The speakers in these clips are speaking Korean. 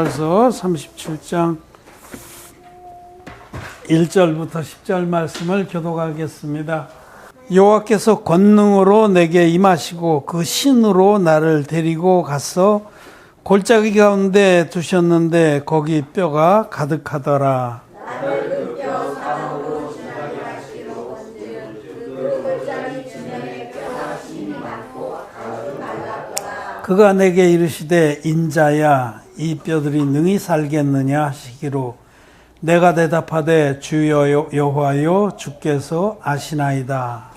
에스겔서 37장 1절부터 10절 말씀을 교독하겠습니다. 여호와께서 권능으로 내게 임하시고 그 신으로 나를 데리고 가서 골짜기 가운데 두셨는데 거기 뼈가 가득하더라. 그가 내게 이르시되 인자야 이 뼈들이 능히 살겠느냐 하시기로 내가 대답하되 주여 여호와여 주께서 아시나이다.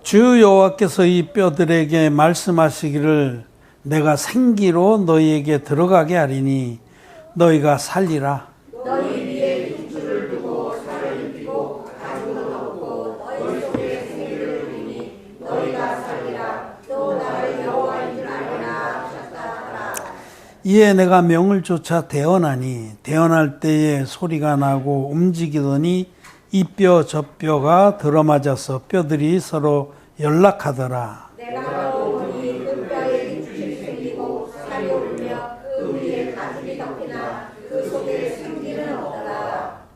주 여호와께서 이 뼈들에게 말씀하시기를 내가 생기로 너희에게 들어가게 하리니 너희가 살리라. 이에 내가 명을 쫓아 대언하니 대언할 때에 소리가 나고 움직이더니 이 뼈 저 뼈가 들어맞아서 뼈들이 서로 연락하더라. 내가 보니 그 뼈에 육질이 생기고 살이 오르며 그 위에 가죽이 덮이나 그 속에 생기는 없더라.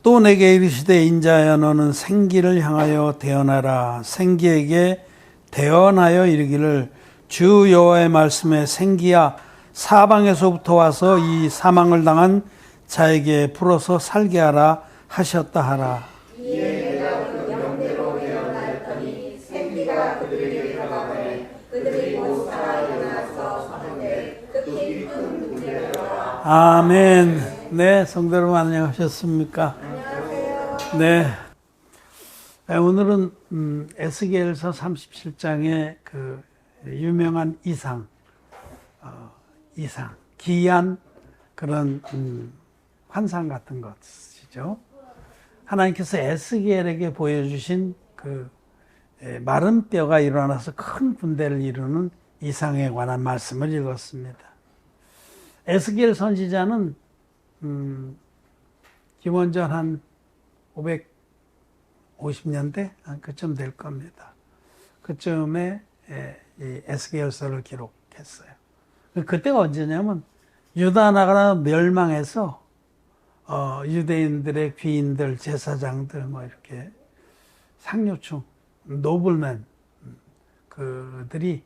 또 내게 이르시되 인자야 너는 생기를 향하여 대언하라. 생기에게 대언하여 이르기를 주 여호와의 말씀에 생기야 사방에서부터 와서 이 사망을 당한 자에게 불어서 살게 하라 하셨다 하라. 이에 내가 그 명대로 대언하였더니 생기가 그들에게 들어가매 그들이 곧 살아 일어나서 서는데 극히 큰 문제가 되더라. 아멘. 네, 성도 여러분 안녕하셨습니까? 안녕하세요. 네. 오늘은 에스겔서 37장의 그 유명한 이상, 기이한 그런 환상 같은 것이죠. 하나님께서 에스겔에게 보여주신 그 마른 뼈가 일어나서 큰 군대를 이루는 이상에 관한 말씀을 읽었습니다. 에스겔 선지자는 기원전 한 550년대 그쯤 될 겁니다. 그쯤에 이 에스겔서를 기록했어요. 그때가 언제냐면 유다 나라가 멸망해서 유대인들의 귀인들, 제사장들 뭐 이렇게 상류층, 노블맨 그들이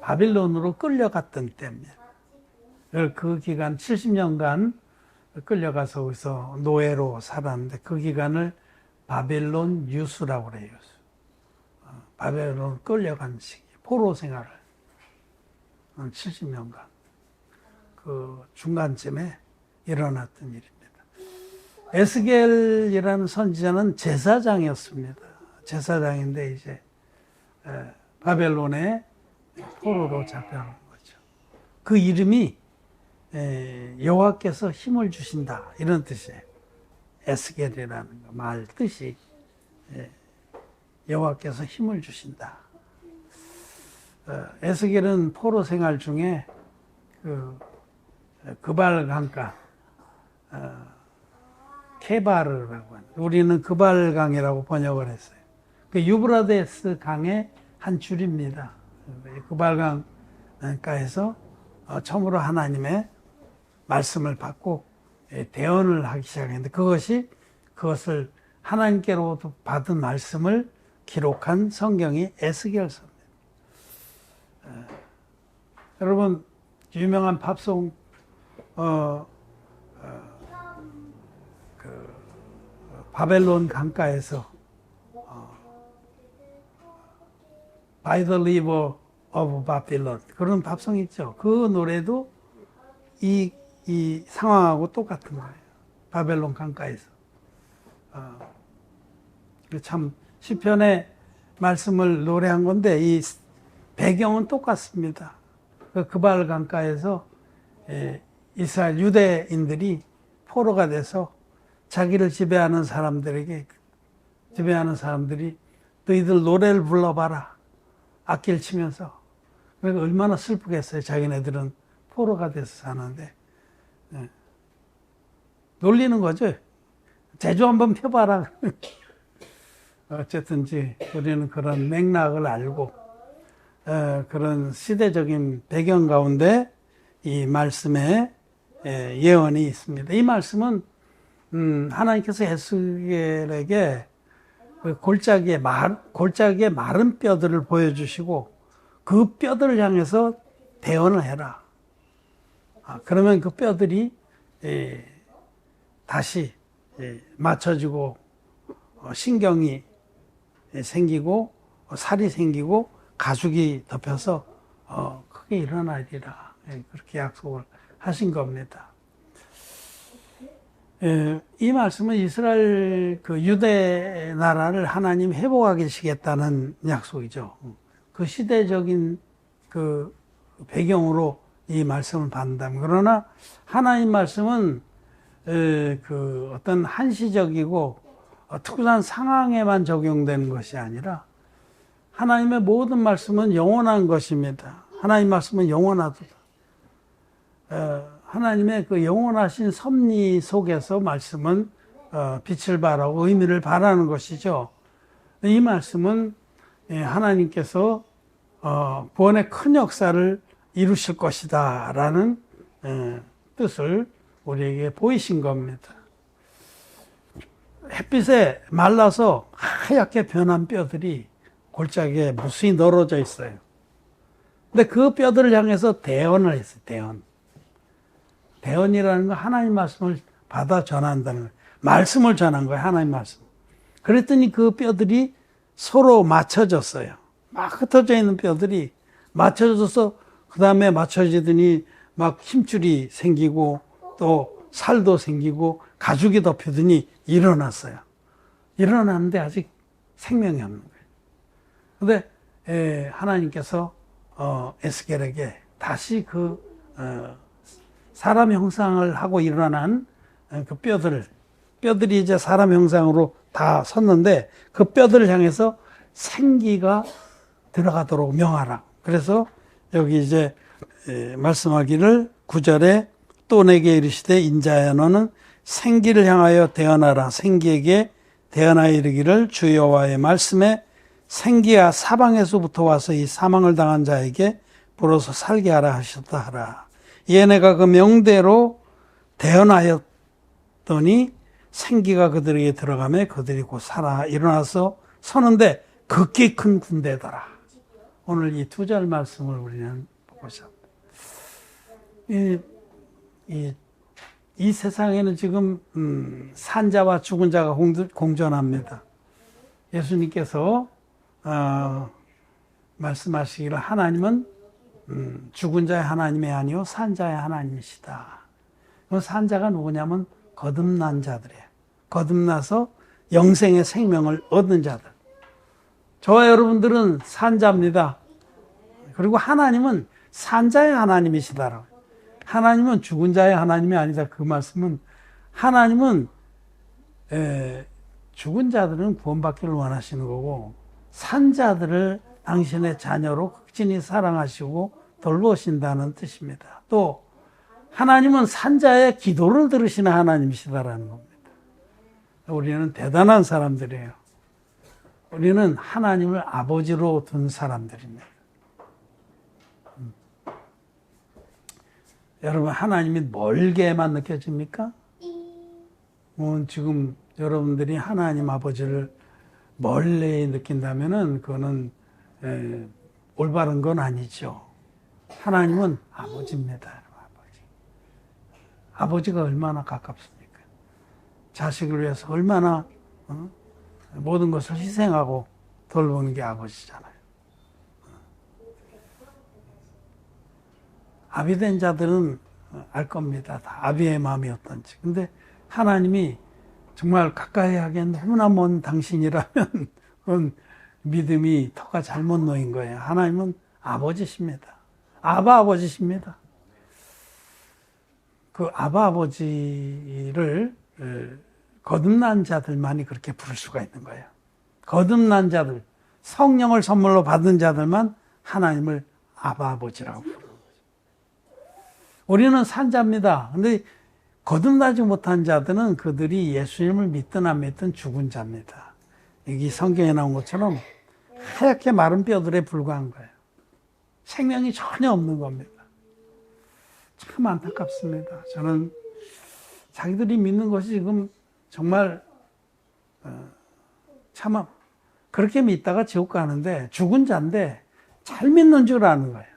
바빌론으로 끌려갔던 때입니다. 그 기간 70년간 끌려가서 거기서 노예로 살았는데 그 기간을 바벨론 유수라고 그래요. 바벨론 끌려간 시기, 포로 생활을 70년간 그 중간쯤에 일어났던 일입니다. 에스겔이라는 선지자는 제사장이었습니다. 제사장인데 이제 바벨론의 포로로 잡혀간 거죠. 그 이름이 여호와께서 힘을 주신다 이런 뜻이에요. 에스겔이라는 말 뜻이 여호와께서 힘을 주신다. 에스겔은 포로 생활 중에 그발 강가, 케바르라고 하는, 우리는 그발강이라고 번역을 했어요. 그 유브라데스 강의 한 줄입니다. 그발강가에서 처음으로 하나님의 말씀을 받고 대언을 하기 시작했는데 그것을 하나님께로부터 받은 말씀을 기록한 성경이 에스겔서입니다. 여러분 유명한 팝송 바벨론 강가에서 By the River of Babylon 그런 팝송 있죠. 그 노래도 이 상황하고 똑같은 거예요. 바벨론 강가에서 참 시편의 말씀을 노래한 건데 이 배경은 똑같습니다. 그발 강가에서 이스라엘 유대인들이 포로가 돼서 자기를 지배하는 사람들이 너희들 노래를 불러봐라 악기를 치면서. 그러니까 얼마나 슬프겠어요. 자기네들은 포로가 돼서 사는데 놀리는 거죠. 제주 한번 펴봐라. 어쨌든지 우리는 그런 맥락을 알고 그런 시대적인 배경 가운데 이 말씀에 예언이 있습니다. 이 말씀은 하나님께서 에스겔에게 골짜기의 마른 뼈들을 보여주시고 그 뼈들을 향해서 대언을 해라. 그러면 그 뼈들이 다시 맞춰지고 신경이 생기고 살이 생기고 가죽이 덮여서 크게 일어나리라. 그렇게 약속을 하신 겁니다. 이 말씀은 이스라엘 그 유대 나라를 하나님 회복하게 하시겠다는 약속이죠. 그 시대적인 그 배경으로 이 말씀을 받는다면, 그러나 하나님 말씀은 그 어떤 한시적이고 특수한 상황에만 적용되는 것이 아니라 하나님의 모든 말씀은 영원한 것입니다. 하나님 말씀은 영원하다. 하나님의 그 영원하신 섭리 속에서 말씀은 빛을 발하고 의미를 발하는 것이죠. 이 말씀은 하나님께서 구원의 큰 역사를 이루실 것이다 라는 뜻을 우리에게 보이신 겁니다. 햇빛에 말라서 하얗게 변한 뼈들이 골짜기에 무수히 널어져 있어요. 근데 그 뼈들을 향해서 대언을 했어요. 대언이라는 건 하나님 말씀을 받아 전한다는 거예요. 말씀을 전한 거예요. 하나님 말씀. 그랬더니 그 뼈들이 서로 맞춰졌어요. 막 흩어져 있는 뼈들이 맞춰져서 그 다음에 맞춰지더니 막 힘줄이 생기고 또 살도 생기고 가죽이 덮이더니 일어났어요. 일어났는데 아직 생명이 없는 거예요. 근데 하나님께서 에스겔에게 다시 그 사람 형상을 하고 일어난 그 뼈들이 이제 사람 형상으로 다 섰는데 그 뼈들을 향해서 생기가 들어가도록 명하라. 그래서 여기 이제 말씀하기를 9절에 또 내게 이르시되 인자야 너는 생기를 향하여 대언하라. 생기에게 대언하여 이르기를 주 여호와의 말씀에 생기가 사방에서부터 와서 이 사망을 당한 자에게 불어서 살게 하라 하셨다 하라. 이에 내가 그 명대로 대언하였더니 생기가 그들에게 들어가며 그들이 곧 살아 일어나서 서는데 극히 큰 군대더라. 오늘 이 두 절 말씀을 우리는 보고자 합니다. 이 세상에는 지금 산자와 죽은 자가 공존합니다. 예수님께서 말씀하시기를 하나님은 죽은 자의 하나님이 아니요 산자의 하나님이시다. 그 산자가 누구냐면 거듭난 자들이에요. 거듭나서 영생의 생명을 얻는 자들. 저와 여러분들은 산자입니다. 그리고 하나님은 산자의 하나님이시다라고. 하나님은 죽은 자의 하나님이 아니다. 그 말씀은 하나님은 죽은 자들은 구원받기를 원하시는 거고 산자들을 당신의 자녀로 극진히 사랑하시고 돌보신다는 뜻입니다. 또 하나님은 산자의 기도를 들으시는 하나님이시다라는 겁니다. 우리는 대단한 사람들이에요. 우리는 하나님을 아버지로 둔 사람들입니다. 여러분 하나님이 멀게만 느껴집니까? 지금 여러분들이 하나님 아버지를 멀리 느낀다면은 그거는 올바른 건 아니죠. 하나님은 아버지입니다. 아버지가 얼마나 가깝습니까? 자식을 위해서 얼마나 모든 것을 희생하고 돌보는 게 아버지잖아요. 아비된 자들은 알 겁니다. 다 아비의 마음이 어떤지. 근데 하나님이 정말 가까이 하기엔 너무나 먼 당신이라면 그건 믿음이 터가 잘못 놓인 거예요. 하나님은 아버지십니다. 아바 아버지십니다. 그 아바 아버지를 거듭난 자들만이 그렇게 부를 수가 있는 거예요. 거듭난 자들, 성령을 선물로 받은 자들만 하나님을 아바 아버지라고 부르는 거죠. 우리는 산자입니다. 근데 거듭나지 못한 자들은 그들이 예수님을 믿든 안 믿든 죽은 자입니다. 여기 성경에 나온 것처럼 하얗게 마른 뼈들에 불과한 거예요. 생명이 전혀 없는 겁니다. 참 안타깝습니다. 저는 자기들이 믿는 것이 지금 정말 참 그렇게 믿다가 지옥 가는데 죽은 자인데 잘 믿는 줄 아는 거예요.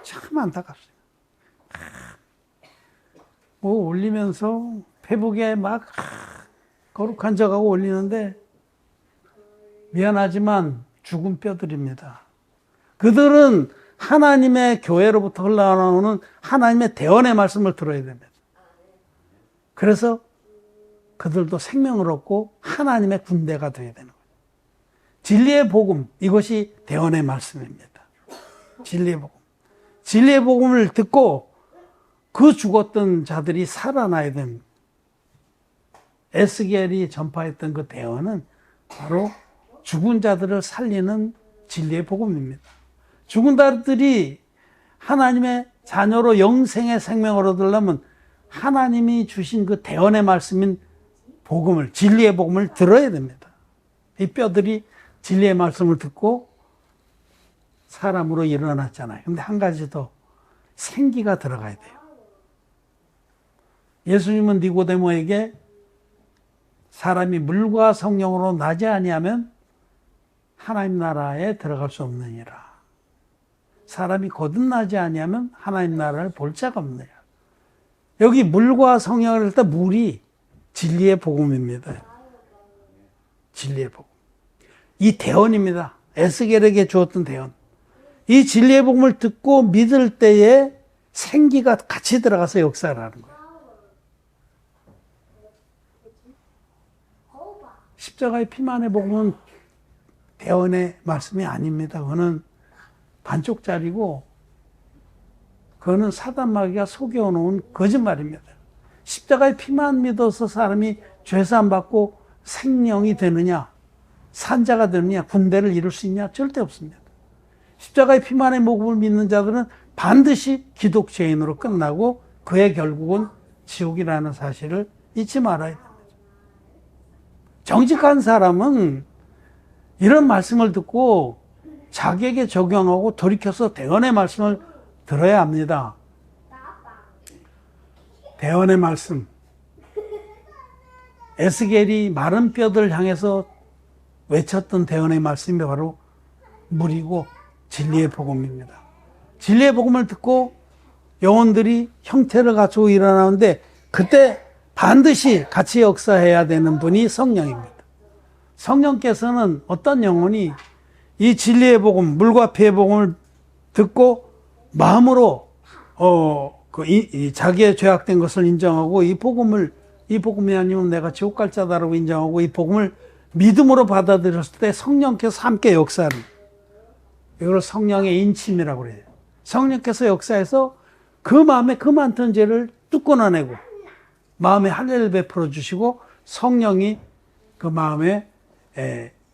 참 안타깝습니다. 뭐 올리면서 페북에 막 거룩한 척하고 올리는데 미안하지만 죽은 뼈들입니다. 그들은 하나님의 교회로부터 흘러나오는 하나님의 대언의 말씀을 들어야 됩니다. 그래서 그들도 생명을 얻고 하나님의 군대가 되어야 되는 거예요. 진리의 복음, 이것이 대언의 말씀입니다. 진리의 복음. 진리의 복음을 듣고 그 죽었던 자들이 살아나야 됩니다. 에스겔이 전파했던 그 대언은 바로 죽은 자들을 살리는 진리의 복음입니다. 죽은 자들이 하나님의 자녀로 영생의 생명을 얻으려면 하나님이 주신 그 대언의 말씀인 복음을, 진리의 복음을 들어야 됩니다. 이 뼈들이 진리의 말씀을 듣고 사람으로 일어났잖아요. 근데 한 가지 더, 생기가 들어가야 돼요. 예수님은 니고데모에게 사람이 물과 성령으로 나지 아니하면 하나님 나라에 들어갈 수 없느니라. 사람이 거듭나지 아니하면 하나님 나라를 볼 자가 없느니라. 여기 물과 성령을 할 때 물이 진리의 복음입니다. 진리의 복음. 이 대언입니다. 에스겔에게 주었던 대언. 이 진리의 복음을 듣고 믿을 때에 생기가 같이 들어가서 역사를 하는 거예요. 십자가의 피만의 복음은 대언의 말씀이 아닙니다. 그거는 반쪽짜리고 그거는 사단 마귀가 속여놓은 거짓말입니다. 십자가의 피만 믿어서 사람이 죄사함 받고 생명이 되느냐, 산자가 되느냐, 군대를 이룰 수 있냐? 절대 없습니다. 십자가의 피만의 복음을 믿는 자들은 반드시 기독죄인으로 끝나고 그의 결국은 지옥이라는 사실을 잊지 말아야 됩니다. 정직한 사람은 이런 말씀을 듣고 자기에게 적용하고 돌이켜서 대언의 말씀을 들어야 합니다. 대언의 말씀. 에스겔이 마른 뼈들을 향해서 외쳤던 대언의 말씀이 바로 물이고 진리의 복음입니다. 진리의 복음을 듣고 영혼들이 형태를 갖추고 일어나는데 그때 반드시 같이 역사해야 되는 분이 성령입니다. 성령께서는 어떤 영혼이 이 진리의 복음, 물과 피의 복음을 듣고 마음으로 자기의 죄악된 것을 인정하고 이 복음이 아니면 내가 지옥 갈 자다라고 인정하고 이 복음을 믿음으로 받아들였을 때 성령께서 함께 역사를, 이걸 성령의 인침이라고 그래요. 성령께서 역사해서 그 마음에 그 많던 죄를 뚝 끊어내고 마음에 할례를 베풀어 주시고 성령이 그 마음에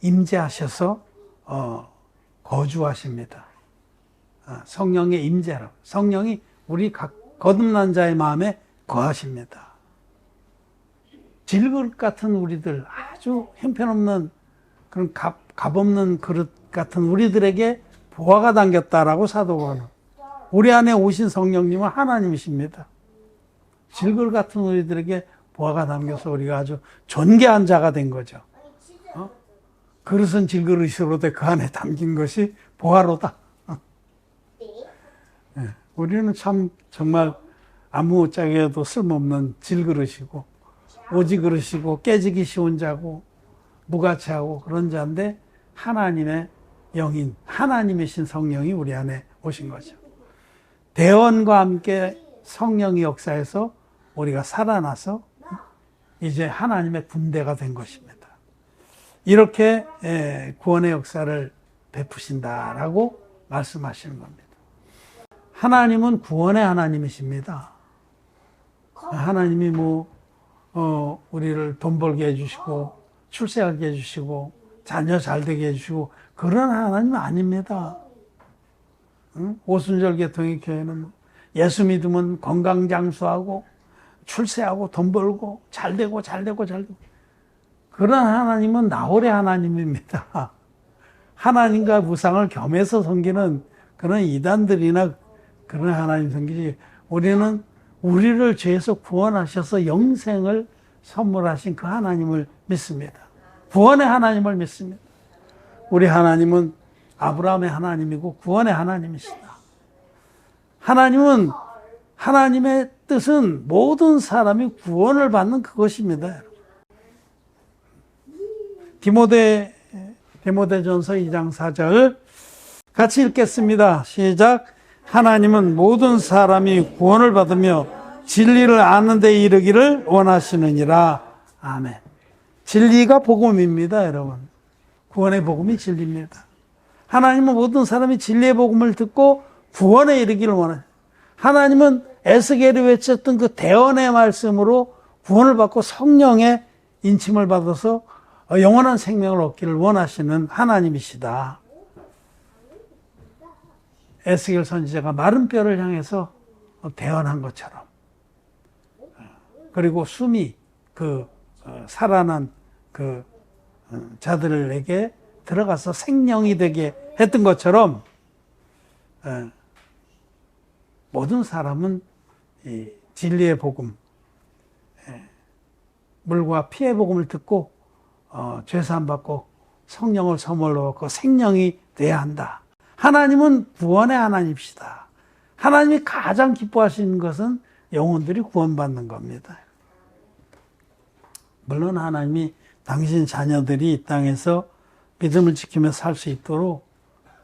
임재하셔서 거주하십니다. 성령의 임재라고. 성령이 우리 거듭난 자의 마음에 거하십니다. 질그릇 같은 우리들, 아주 형편없는 그런 값없는 그릇 같은 우리들에게 보화가 담겼다라고 사도가 하는. 우리 안에 오신 성령님은 하나님이십니다. 질그릇 같은 우리들에게 보화가 담겨서 우리가 아주 존귀한 자가 된 거죠. 그릇은 질그릇으로되 그 안에 담긴 것이 보화로다. 네, 우리는 참 정말 아무짝에도 쓸모없는 질그릇이고 오지 그릇이고 깨지기 쉬운 자고 무가치하고 그런 자인데 하나님의 영인, 하나님이신 성령이 우리 안에 오신 거죠. 대언과 함께 성령이 역사해서 우리가 살아나서 이제 하나님의 군대가 된 것입니다. 이렇게 구원의 역사를 베푸신다라고 말씀하시는 겁니다. 하나님은 구원의 하나님이십니다. 하나님이 우리를 돈 벌게 해주시고 출세하게 해주시고 자녀 잘 되게 해주시고 그런 하나님은 아닙니다. 오순절 계통의 교회는 예수 믿으면 건강 장수하고 출세하고 돈 벌고 잘 되고 그런 하나님은 나홀의 하나님입니다. 하나님과 우상을 겸해서 섬기는 그런 이단들이나 그런 하나님 섬기지, 우리는 우리를 죄에서 구원하셔서 영생을 선물하신 그 하나님을 믿습니다. 구원의 하나님을 믿습니다. 우리 하나님은 아브라함의 하나님이고 구원의 하나님이시다. 하나님은, 하나님의 뜻은 모든 사람이 구원을 받는 그것입니다. 디모데전서 2장 4절 같이 읽겠습니다. 시작. 하나님은 모든 사람이 구원을 받으며 진리를 아는 데 이르기를 원하시느니라. 아멘. 진리가 복음입니다, 여러분. 구원의 복음이 진리입니다. 하나님은 모든 사람이 진리의 복음을 듣고 구원에 이르기를 원하세요. 하나님은 에스겔이 외쳤던 그 대언의 말씀으로 구원을 받고 성령의 인침을 받아서 영원한 생명을 얻기를 원하시는 하나님이시다. 에스겔 선지자가 마른 뼈를 향해서 대언한 것처럼, 그리고 숨이 그 살아난 그 자들에게 들어가서 생명이 되게 했던 것처럼 모든 사람은 이 진리의 복음, 물과 피의 복음을 듣고 죄사함 받고 성령을 선물로 받고 생명이 돼야 한다. 하나님은 구원의 하나님이시다. 하나님이 가장 기뻐하시는 것은 영혼들이 구원받는 겁니다. 물론 하나님이 당신 자녀들이 이 땅에서 믿음을 지키며 살 수 있도록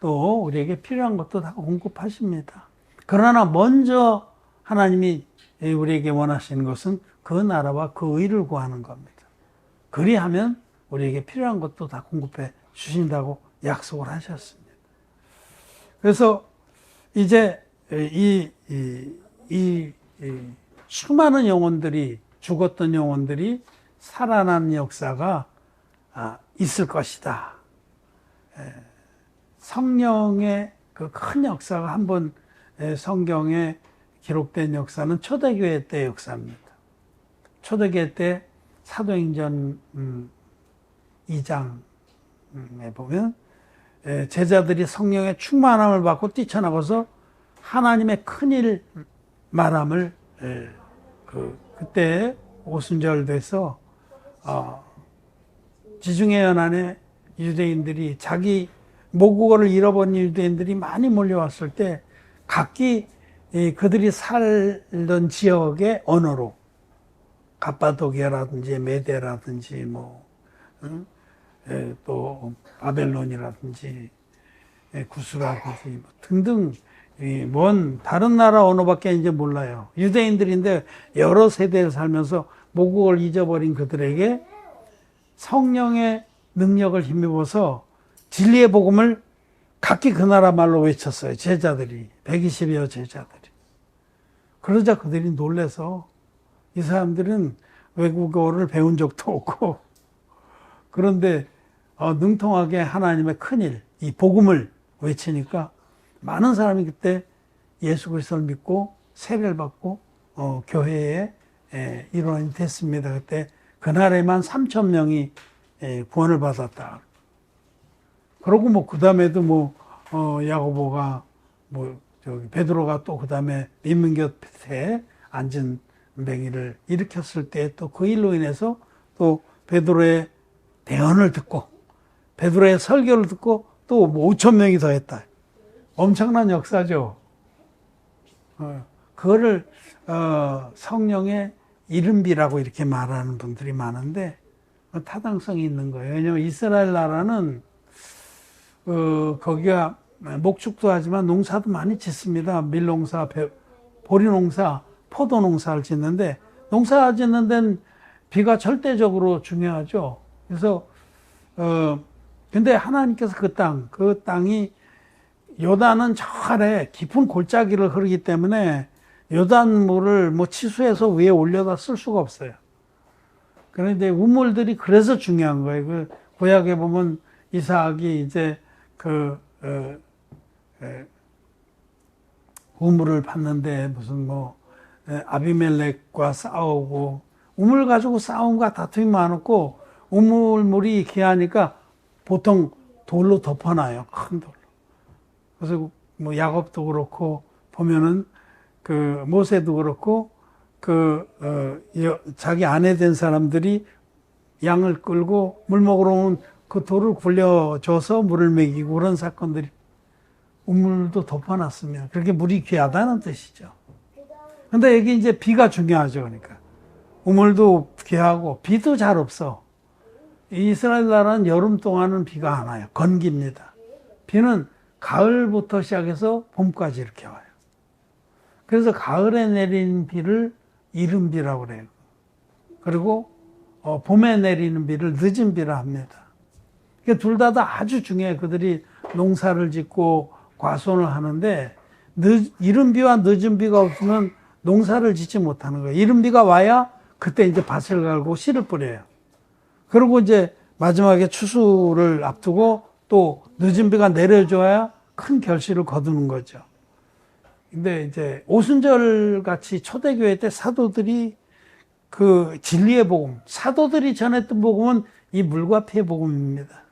또 우리에게 필요한 것도 다 공급하십니다. 그러나 먼저 하나님이 우리에게 원하시는 것은 그 나라와 그 의를 구하는 겁니다. 그리하면 우리에게 필요한 것도 다 공급해 주신다고 약속을 하셨습니다. 그래서 이제 이 수많은 영혼들이, 죽었던 영혼들이 살아난 역사가 있을 것이다. 성령의 그 큰 역사가 한번 성경에 기록된 역사는 초대교회 때 역사입니다. 초대교회 때 사도행전 2장에 보면 제자들이 성령의 충만함을 받고 뛰쳐나가서 하나님의 큰일 말함을 그때 오순절 돼서 지중해 연안에 유대인들이, 자기 모국어를 잃어버린 유대인들이 많이 몰려왔을 때 각기 그들이 살던 지역의 언어로, 갑바도기아라든지 메데라든지 또 바벨론이라든지 구스라든지 등등 먼 다른 나라 언어밖에 이제 몰라요. 유대인들인데 여러 세대를 살면서 모국어를 잊어버린 그들에게 성령의 능력을 힘입어서 진리의 복음을 각기 그 나라 말로 외쳤어요. 제자들이, 120여 제자들이. 그러자 그들이 놀라서, 이 사람들은 외국어를 배운 적도 없고, 그런데 능통하게 하나님의 큰일, 이 복음을 외치니까 많은 사람이 그때 예수 그리스도를 믿고 세례를 받고 교회의 일원이 됐습니다. 그때 그날에만 3,000명이 구원을 받았다. 그러고 그 다음에도 야고보가 베드로가 또 그 다음에 민문 곁에 앉은 뱅이를 일으켰을 때 또 그 일로 인해서 또 베드로의 대언을 듣고 베드로의 설교를 듣고 또 5,000명이 더 했다. 엄청난 역사죠. 그거를 성령의 이른비라고 이렇게 말하는 분들이 많은데 타당성이 있는 거예요. 왜냐하면 이스라엘 나라는 거기가 목축도 하지만 농사도 많이 짓습니다. 밀농사, 보리농사, 포도농사를 짓는데, 농사 짓는 데는 비가 절대적으로 중요하죠. 그래서 근데 하나님께서 그 땅이 요단은 저 아래 깊은 골짜기를 흐르기 때문에 요단물을 치수해서 위에 올려다 쓸 수가 없어요. 그런데 우물들이 그래서 중요한 거예요. 그 구약에 보면 이삭이 이제 우물을 팠는데 무슨 아비멜렉과 싸우고 우물 가지고 싸움과 다툼이 많았고 우물물이 귀하니까 보통 돌로 덮어놔요. 큰 돌로. 그래서 뭐 야곱도 그렇고 보면은 그 모세도 그렇고 자기 아내 된 사람들이 양을 끌고 물 먹으러 오면 그 돌을 굴려줘서 물을 먹이고 그런 사건들이 우물도 덮어놨습니다. 그렇게 물이 귀하다는 뜻이죠. 근데 여기 이제 비가 중요하죠. 그러니까 우물도 귀하고 비도 잘 없어. 이스라엘 나라는 여름 동안은 비가 안 와요. 건기입니다. 비는 가을부터 시작해서 봄까지 이렇게 와요. 그래서 가을에 내리는 비를 이른비라고 그래요. 그리고 봄에 내리는 비를 늦은 비라 합니다. 그러니까 둘 다 아주 중요해요. 그들이 농사를 짓고 과수원을 하는데 이른 비와 늦은 비가 없으면 농사를 짓지 못하는 거예요. 이른 비가 와야 그때 이제 밭을 갈고 씨를 뿌려요. 그리고 이제 마지막에 추수를 앞두고 또 늦은 비가 내려줘야 큰 결실을 거두는 거죠. 근데 이제 오순절 같이 초대교회 때 사도들이 그 진리의 복음, 사도들이 전했던 복음은 이 물과 피의 복음입니다.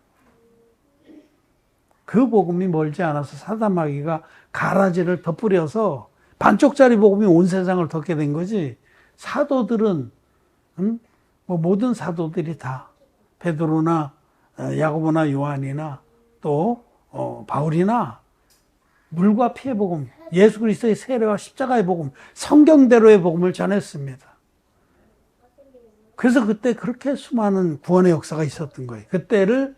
그 복음이 멀지 않아서 사다마귀가 가라지를 덧뿌려서 반쪽짜리 복음이 온 세상을 덮게 된 거지. 사도들은 뭐 모든 사도들이 다 베드로나 야고보나 요한이나 또 바울이나 물과 피의 복음, 예수 그리스도의 세례와 십자가의 복음, 성경대로의 복음을 전했습니다. 그래서 그때 그렇게 수많은 구원의 역사가 있었던 거예요. 그때를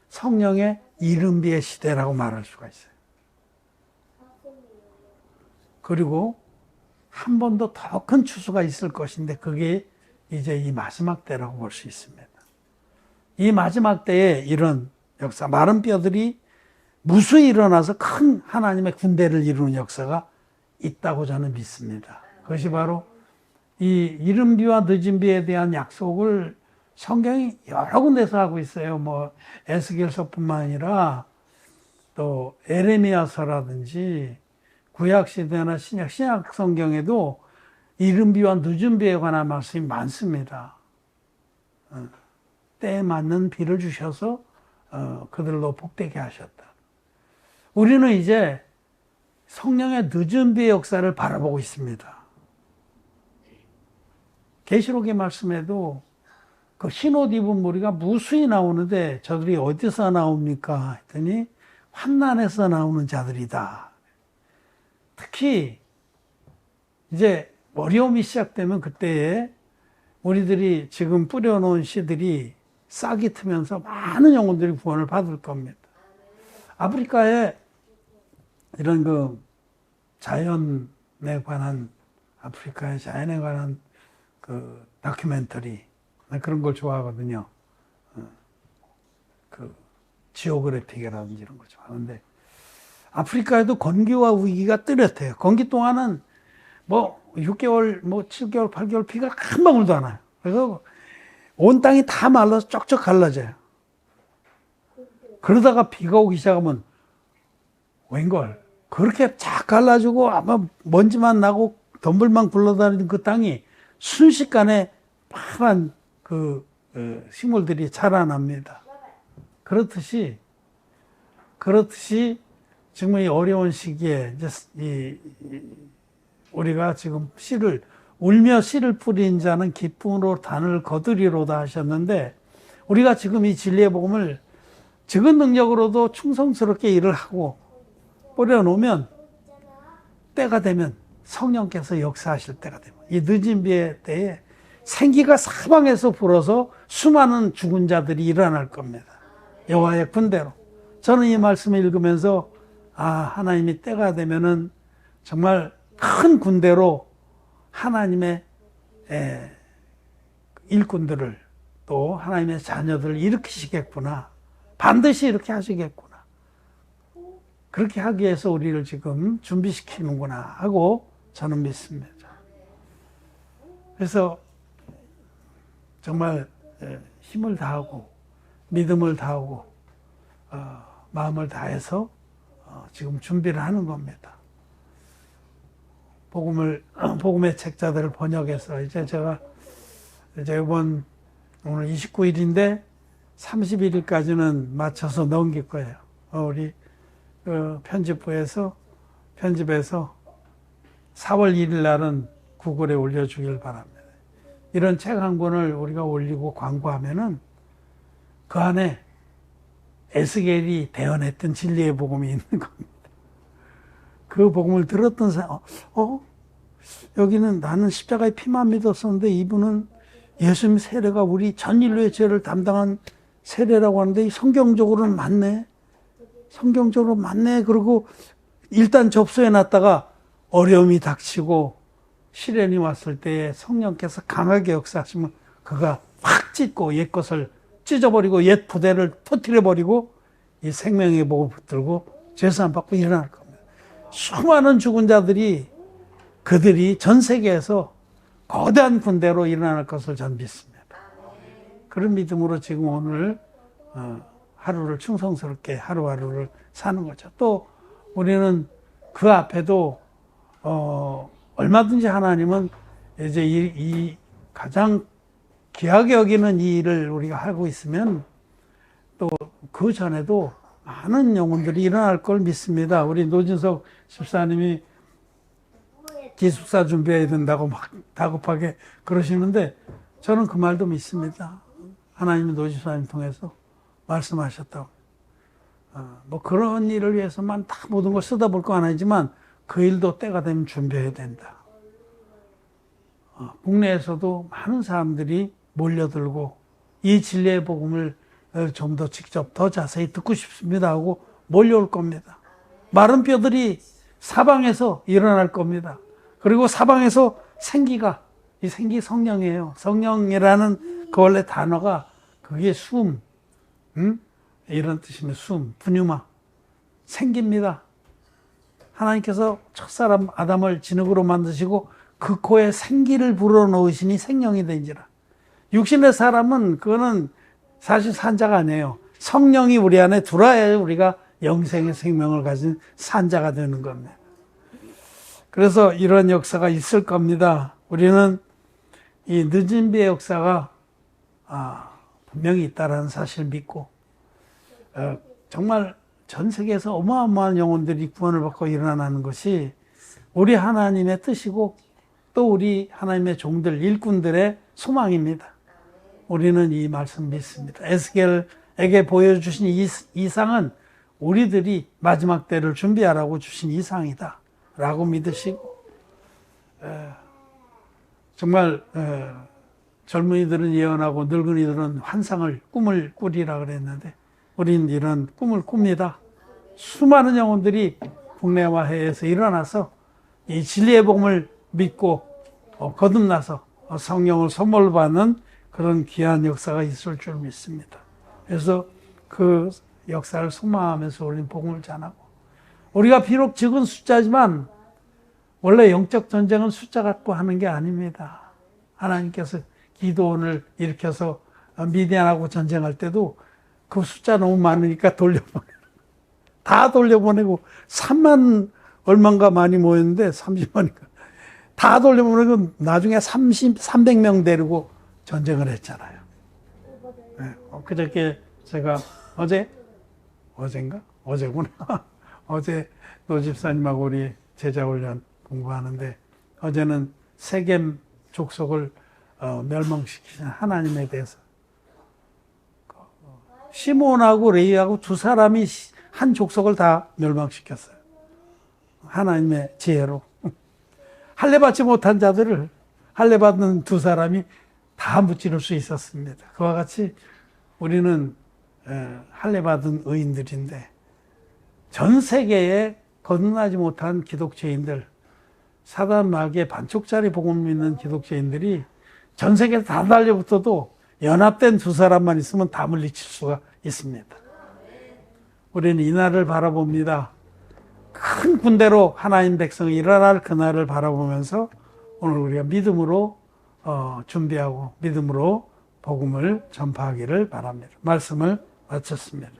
성령의 이른비의 시대라고 말할 수가 있어요. 그리고 한 번 더 더 큰 추수가 있을 것인데 그게 이제 이 마지막 때라고 볼 수 있습니다. 이 마지막 때에 이런 역사, 마른 뼈들이 무수히 일어나서 큰 하나님의 군대를 이루는 역사가 있다고 저는 믿습니다. 그것이 바로 이 이른 비와 늦은 비에 대한 약속을 성경이 여러 군데서 하고 있어요. 뭐 에스겔서뿐만 아니라 또 에레미야서라든지 구약 시대나 신약 성경에도 이른 비와 늦은 비에 관한 말씀이 많습니다. 때에 맞는 비를 주셔서 그들로 복되게 하셨다. 우리는 이제 성령의 늦은 비의 역사를 바라보고 있습니다. 계시록의 말씀에도 그 흰옷 입은 무리가 무수히 나오는데 저들이 어디서 나옵니까? 했더니 환난에서 나오는 자들이다. 특히 이제 어려움이 시작되면 그때에 우리들이 지금 뿌려놓은 씨들이 싹이 트면서 많은 영혼들이 구원을 받을 겁니다. 아프리카에 이런 그 자연에 관한, 아프리카의 자연에 관한 그 다큐멘터리, 그런 걸 좋아하거든요. 그 지오그래픽이라든지 이런 걸 좋아하는데, 아프리카에도 건기와 위기가 뚜렷해요. 건기 동안은 뭐 6개월, 뭐 7개월, 8개월 비가 한 방울도 안 와요. 그래서 온 땅이 다 말라서 쩍쩍 갈라져요. 그러다가 비가 오기 시작하면 웬걸 그렇게 쫙 갈라지고 아마 먼지만 나고 덤불만 굴러다니는 그 땅이 순식간에 파란 그 식물들이 자라납니다. 그렇듯이 정말 이 어려운 시기에 이제 우리가 지금 씨를 울며 씨를 뿌린 자는 기쁨으로 단을 거두리로다 하셨는데, 우리가 지금 이 진리의 복음을 적은 능력으로도 충성스럽게 일을 하고 뿌려놓으면 때가 되면 성령께서 역사하실 때가 되면 이 늦은 비의 때에 생기가 사방에서 불어서 수많은 죽은 자들이 일어날 겁니다. 여호와의 군대로. 저는 이 말씀을 읽으면서 하나님이 때가 되면은 정말 큰 군대로 하나님의 일꾼들을 또 하나님의 자녀들을 일으키시겠구나. 반드시 이렇게 하시겠구나. 그렇게 하기 위해서 우리를 지금 준비시키는구나 하고 저는 믿습니다. 그래서 정말 힘을 다하고 믿음을 다하고 마음을 다해서 지금 준비를 하는 겁니다. 복음의 책자들을 번역해서 이제 제가 이번 오늘 29일인데 31일까지는 맞춰서 넘길 거예요. 우리 편집에서 4월 1일 날은 구글에 올려주길 바랍니다. 이런 책 한 권을 우리가 올리고 광고하면은 그 안에 에스겔이 대언했던 진리의 복음이 있는 겁니다. 그 복음을 들었던 사람, 여기는 나는 십자가의 피만 믿었었는데 이분은 예수님 세례가 우리 전 인류의 죄를 담당한 세례라고 하는데 성경적으로는 맞네. 성경적으로 맞네. 그리고 일단 접수해 놨다가 어려움이 닥치고 시련이 왔을 때에 성령께서 강하게 역사하시면 그가 확 찢고 옛 것을 찢어버리고 옛 부대를 터뜨려버리고 이 생명의 복을 붙들고 죄사함 받고 일어날 겁니다. 수많은 죽은 자들이 그들이 전 세계에서 거대한 군대로 일어날 것을 전 믿습니다. 그런 믿음으로 지금 오늘 하루를 충성스럽게 하루하루를 사는 거죠. 또 우리는 그 앞에도 얼마든지 하나님은 이제 이 가장 귀하게 여기는 이 일을 우리가 하고 있으면 또 그 전에도 많은 영혼들이 일어날 걸 믿습니다. 우리 노진석 집사님이 기숙사 준비해야 된다고 막 다급하게 그러시는데 저는 그 말도 믿습니다. 하나님이 노집사님 통해서 말씀하셨다고. 뭐 그런 일을 위해서만 다 모든 걸 쏟아볼 건 아니지만 그 일도 때가 되면 준비해야 된다. 국내에서도 많은 사람들이 몰려들고 이 진리의 복음을 좀 더 직접 더 자세히 듣고 싶습니다 하고 몰려올 겁니다. 마른 뼈들이 사방에서 일어날 겁니다. 그리고 사방에서 생기가, 이 생기 성령이에요. 성령이라는 그 원래 단어가 그게 숨, 이런 뜻이면 숨, 분유마, 생깁니다. 하나님께서 첫사람 아담을 진흙으로 만드시고 그 코에 생기를 불어넣으시니 생명이 된지라. 육신의 사람은 그거는 사실 산자가 아니에요. 성령이 우리 안에 들어야 우리가 영생의 생명을 가진 산자가 되는 겁니다. 그래서 이런 역사가 있을 겁니다. 우리는 이 늦은 비의 역사가 분명히 있다라는 사실을 믿고 정말 전 세계에서 어마어마한 영혼들이 구원을 받고 일어나는 것이 우리 하나님의 뜻이고 또 우리 하나님의 종들, 일꾼들의 소망입니다. 우리는 이 말씀 믿습니다. 에스겔에게 보여주신 이 이상은 우리들이 마지막 때를 준비하라고 주신 이상이다 라고 믿으시고 정말 젊은이들은 예언하고 늙은이들은 환상을 꿈을 꾸리라 그랬는데 우리는 이런 꿈을 꿉니다. 수많은 영혼들이 국내와 해외에서 일어나서 이 진리의 복음을 믿고 거듭나서 성령을 선물 받는 그런 귀한 역사가 있을 줄 믿습니다. 그래서 그 역사를 소망하면서 우리는 복음을 전하고 우리가 비록 적은 숫자지만 원래 영적 전쟁은 숫자 갖고 하는 게 아닙니다. 하나님께서 기도원을 일으켜서 미디안하고 전쟁할 때도 그 숫자 너무 많으니까 다 돌려보내고 3만 얼마인가 많이 모였는데 30만인가 다 돌려보내고 나중에 300명 데리고 전쟁을 했잖아요. 네, 그저께 제가 어제구나. 어제 노집사님하고 우리 제자훈련 공부하는데 어제는 세겜 족속을 멸망시키신 하나님에 대해서 시몬하고 레위하고 두 사람이 한 족속을 다 멸망시켰어요. 하나님의 지혜로. 할례받지 못한 자들을 할례받는 두 사람이 다 무찌를 수 있었습니다. 그와 같이 우리는 할례받은 의인들인데 전 세계에 거듭나지 못한 기독교인들, 사단 마귀의 반쪽짜리 복음 믿는 기독교인들이 전 세계에 다 달려붙어도 연합된 두 사람만 있으면 다 물리칠 수가 있습니다. 우리는 이 날을 바라봅니다. 큰 군대로 하나님 백성이 일어날 그날을 바라보면서 오늘 우리가 믿음으로 준비하고 믿음으로 복음을 전파하기를 바랍니다. 말씀을 마쳤습니다.